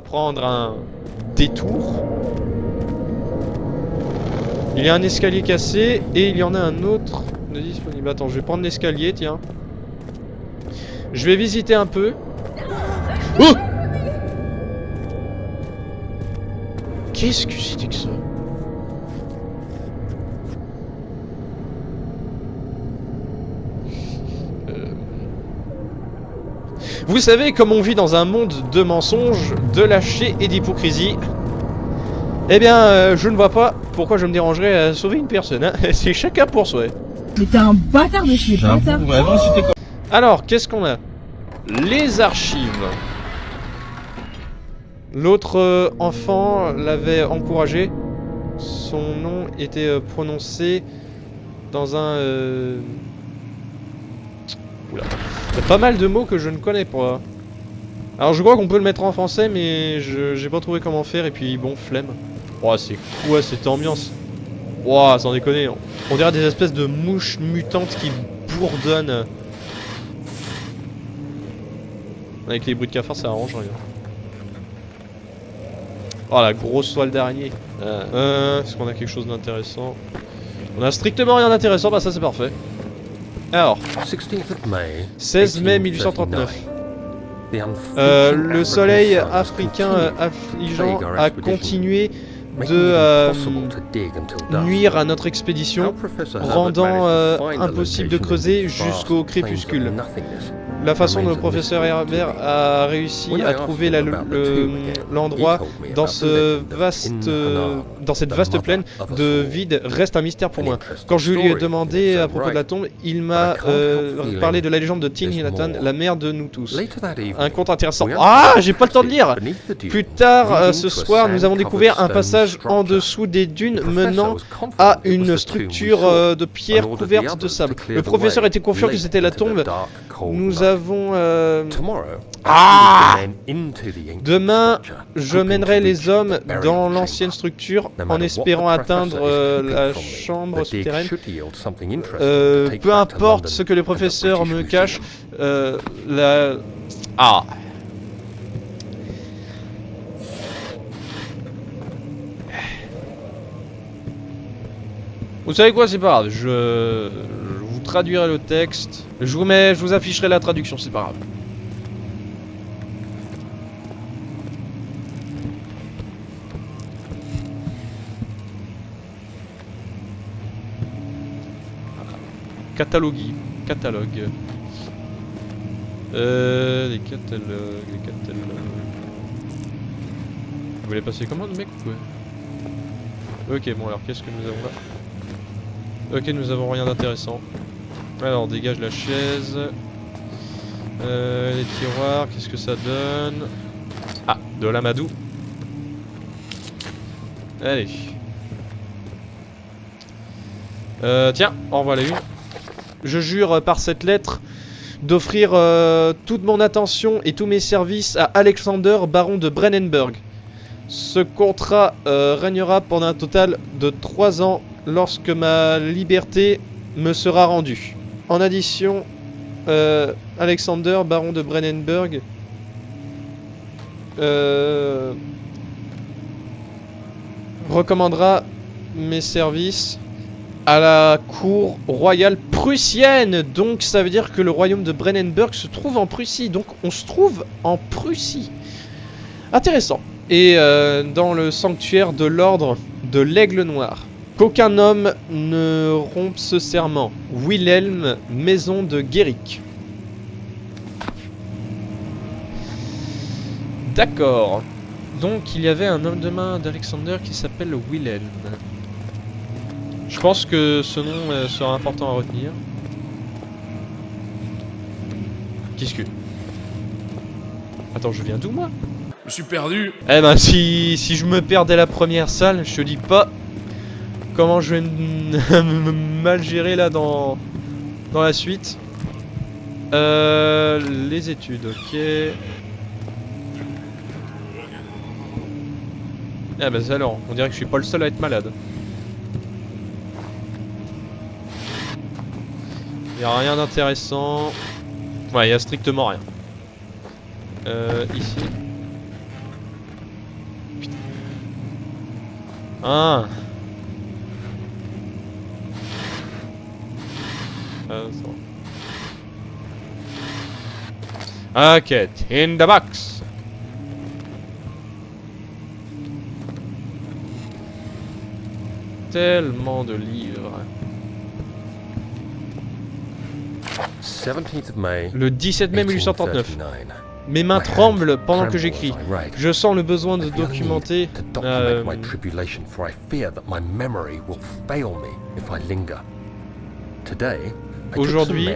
prendre un détour. Il y a un escalier cassé et il y en a un autre de disponible. Attends, je vais prendre l'escalier, tiens. Je vais visiter un peu. Oh! Qu'est-ce que c'était que ça? Vous savez, comme on vit dans un monde de mensonges, de lâcheté et d'hypocrisie, eh bien, je ne vois pas pourquoi je me dérangerais à sauver une personne. Hein. C'est chacun pour soi. Mais t'es un bâtard de chez bâtard. Vraiment, si t'es comme... Alors, qu'est-ce qu'on a? Les archives. L'autre enfant l'avait encouragé. Son nom était prononcé dans un... Oula. Il y a pas mal de mots que je ne connais pas. Alors je crois qu'on peut le mettre en français, mais j'ai pas trouvé comment faire, et puis bon, flemme. Oh, c'est quoi cette ambiance? Oh, sans déconner. On dirait des espèces de mouches mutantes qui bourdonnent. Avec les bruits de cafards, ça arrange rien. Oh, la grosse toile d'araignée. Est-ce qu'on a quelque chose d'intéressant? On a strictement rien d'intéressant, bah ça c'est parfait. Alors, 16 mai 1839. Le soleil africain affligeant a continué de nuire à notre expédition, rendant impossible de creuser jusqu'au crépuscule. La façon dont le professeur Herbert a réussi à trouver l'endroit dans cette vaste plaine de vide reste un mystère pour moi. Quand je lui ai demandé à propos de la tombe, il m'a parlé de la légende de Tin Hinatan, la mère de nous tous. Un conte intéressant. Ah, j'ai pas le temps de lire. Plus tard ce soir, nous avons découvert un passage en dessous des dunes menant à une structure de pierre couverte de sable. Le professeur était confiant que c'était la tombe. Nous avons... Demain, je mènerai les hommes dans l'ancienne structure en espérant atteindre la chambre souterraine. Peu importe ce que le professeur me cache, Vous savez quoi, c'est pas grave, je vous traduirai le texte. Je vous afficherai la traduction, c'est pas grave. Catalogue. Les catalogues. Vous voulez passer commande, mec, ou quoi? Ok, bon alors qu'est-ce que nous avons là? Ok, nous avons rien d'intéressant. Alors, dégage la chaise. Les tiroirs, qu'est-ce que ça donne? Ah, de l'amadou. Allez. Tiens, en voilà une. Je jure par cette lettre d'offrir toute mon attention et tous mes services à Alexander, baron de Brennenburg. Ce contrat régnera pendant un total de 3 ans lorsque ma liberté me sera rendue. En addition, Alexander, baron de Brennenburg, recommandera mes services à la cour royale prussienne. Donc ça veut dire que le royaume de Brennenburg se trouve en Prussie. Donc on se trouve en Prussie. Intéressant. Et dans le sanctuaire de l'ordre de l'Aigle Noir. Qu'aucun homme ne rompe ce serment. Wilhelm, maison de Guéric. D'accord. Donc il y avait un homme de main d'Alexander qui s'appelle Wilhelm. Je pense que ce nom sera important à retenir. Qu'est-ce que... Attends, je viens d'où moi? Je suis perdu. Eh ben si je me perds dès la première salle, je te dis pas comment je vais me mal gérer là dans la suite. Les études, ok. Ah bah alors, on dirait que je suis pas le seul à être malade. Y a rien d'intéressant. Ouais, y a strictement rien. Ici. Ah. Ok, in the box. Tellement de livres. Le 17 mai 1839. Mes mains tremblent pendant que j'écris. Je sens le besoin de documenter. Aujourd'hui,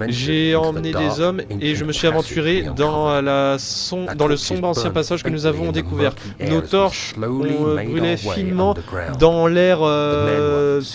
j'ai emmené des hommes et je me suis aventuré dans le sombre ancien passage que nous avons découvert. Nos torches brûlaient finement dans l'air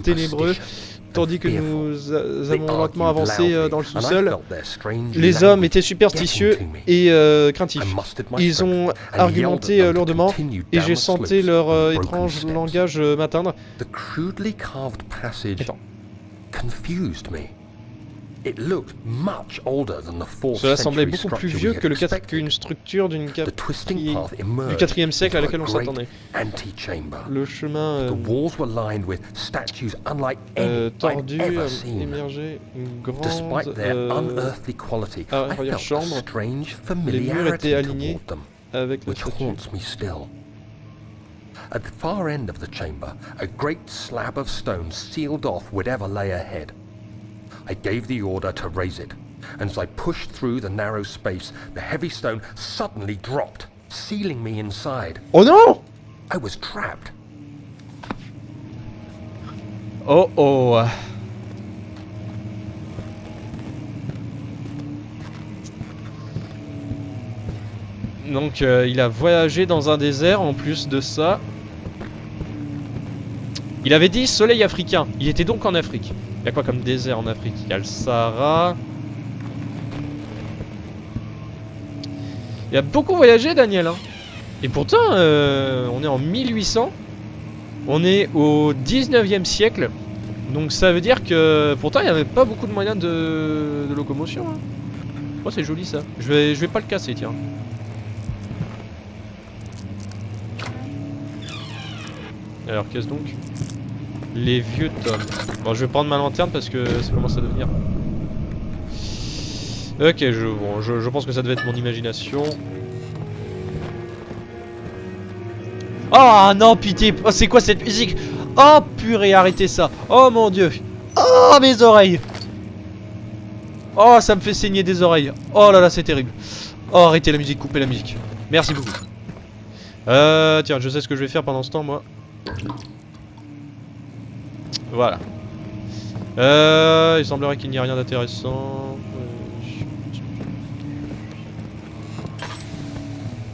ténébreux, tandis que nous avons lentement avancé dans le sous-sol. Les hommes étaient superstitieux et craintifs. Ils ont argumenté lourdement et j'ai senti leur étrange langage m'atteindre. Attends. Cela semblait beaucoup plus vieux que qu'une structure du 4e siècle à laquelle on s'attendait. Le chemin tordu émergeait une grande arrière-chambre. Les murs étaient alignés avec la statue. At the far end of the chamber, a great slab of stone sealed off whatever lay ahead. I gave the order to raise it, and as I pushed through the narrow space, the heavy stone suddenly dropped, sealing me inside. Oh non! I was trapped. Oh oh. Donc il a voyagé dans un désert en plus de ça. Il avait dit soleil africain. Il était donc en Afrique. Il y a quoi comme désert en Afrique? Il y a le Sahara. Il a beaucoup voyagé, Daniel. Hein. Et pourtant, on est en 1800. On est au 19e siècle. Donc ça veut dire que pourtant il n'y avait pas beaucoup de moyens de locomotion. Hein. Oh, c'est joli ça. Je vais pas le casser, tiens. Alors qu'est-ce donc? Les vieux tomes. Bon, je vais prendre ma lanterne parce que ça commence à devenir... Ok, je pense que ça devait être mon imagination. Oh non, pitié. Oh, c'est quoi cette musique? Oh purée, arrêtez ça. Oh mon dieu. Oh mes oreilles. Oh, ça me fait saigner des oreilles. Oh là là, c'est terrible. Oh, arrêtez la musique, coupez la musique. Merci beaucoup. Tiens, je sais ce que je vais faire pendant ce temps, moi. Voilà. Il semblerait qu'il n'y ait rien d'intéressant.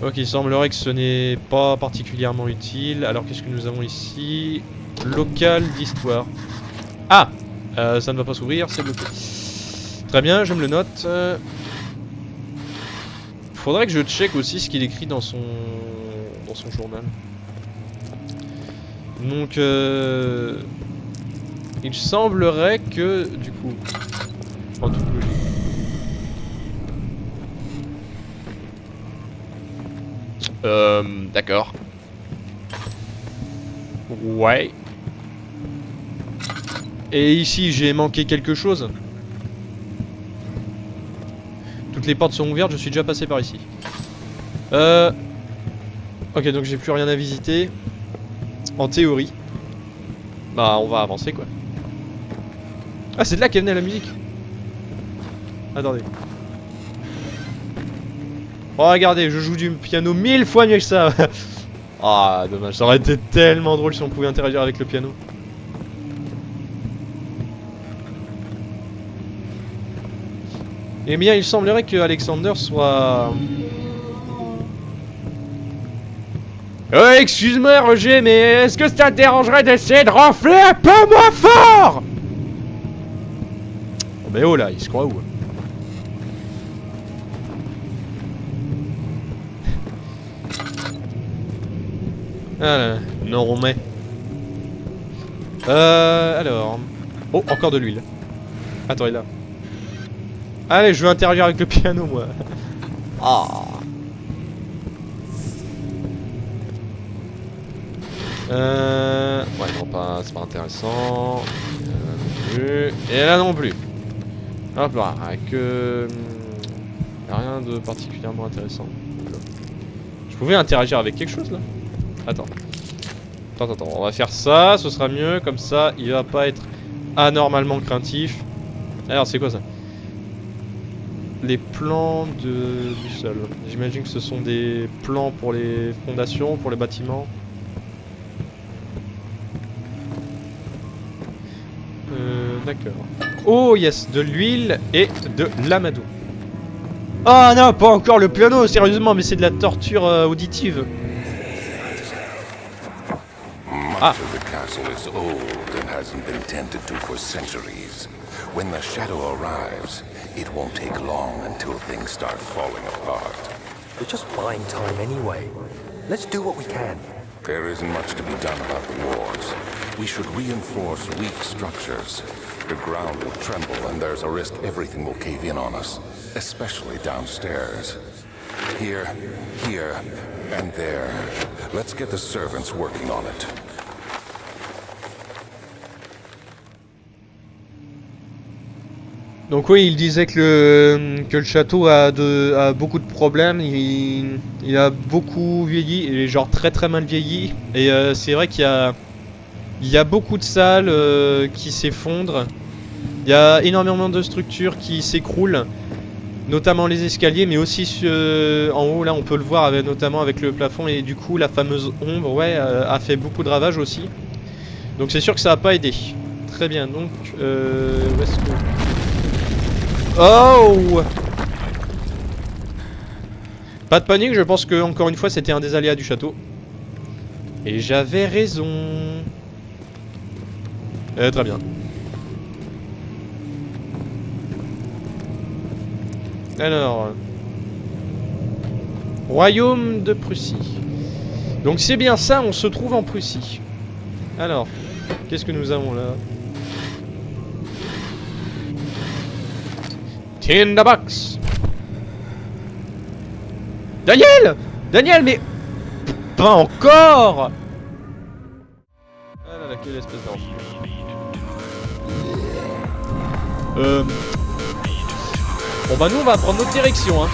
Ok, il semblerait que ce n'est pas particulièrement utile. Alors qu'est-ce que nous avons ici? Local d'histoire. Ah, ça ne va pas s'ouvrir, c'est bloqué. Très bien, je me le note. Faudrait que je check aussi ce qu'il écrit dans son journal. Donc, il semblerait que, du coup, en toute logique. D'accord. Ouais. Et ici, j'ai manqué quelque chose. Toutes les portes sont ouvertes, je suis déjà passé par ici. Ok, donc j'ai plus rien à visiter. En théorie. Bah, on va avancer, quoi. Ah, c'est de là qu'est venue la musique. Attendez. Oh, regardez, je joue du piano 1000 fois mieux que ça. Ah, dommage, ça aurait été tellement drôle si on pouvait interagir avec le piano. Eh bien, il semblerait que Alexander soit... Oh, excuse-moi, Roger, mais est-ce que ça te dérangerait d'essayer de ronfler un peu moins fort? Oh, mais oh là, il se croit où? Ah, non, mais... alors... Oh, encore de l'huile. Attends, il est là. Allez, je veux interagir avec le piano, moi. Ah. Ouais, non, pas, c'est pas intéressant. Non plus. Et là non plus. Hop là, que... y a rien de particulièrement intéressant. Je pouvais interagir avec quelque chose là? Attends, on va faire ça, ce sera mieux, comme ça il va pas être anormalement craintif. Alors c'est quoi ça? Les plans du sol. J'imagine que ce sont des plans pour les fondations, pour les bâtiments. D'accord. Oh yes, de l'huile et de l'amadou. Oh non, pas encore le piano, sérieusement, mais c'est de la torture auditive. Ah. The castle is old and hasn't been tended to for centuries. When the shadow arrives, it won't take long until things start falling apart. We're just buying time anyway. Let's do what we can. There isn't much to be done about the walls. We should reinforce weak structures. The ground will tremble and there's a risk everything will cave in on us, especially downstairs. Here, and there. Let's get the servants working on it. Donc oui, il disait que le château a beaucoup de problèmes, il a beaucoup vieilli, il est genre très mal vieilli. Et c'est vrai qu'il y a beaucoup de salles qui s'effondrent, il y a énormément de structures qui s'écroulent, notamment les escaliers, mais aussi en haut là on peut le voir notamment avec le plafond, et du coup la fameuse ombre a fait beaucoup de ravages aussi. Donc c'est sûr que ça n'a pas aidé. Très bien, donc où est-ce que... Oh! Pas de panique, je pense que encore une fois c'était un des aléas du château. Et j'avais raison. Très bien. Alors... Royaume de Prussie. Donc c'est bien ça, on se trouve en Prussie. Alors, qu'est-ce que nous avons là? Tinderbox. Daniel! Daniel, mais... Pas encore! Ah là là, quelle espèce d'enfant. Bon bah nous on va prendre notre direction, hein.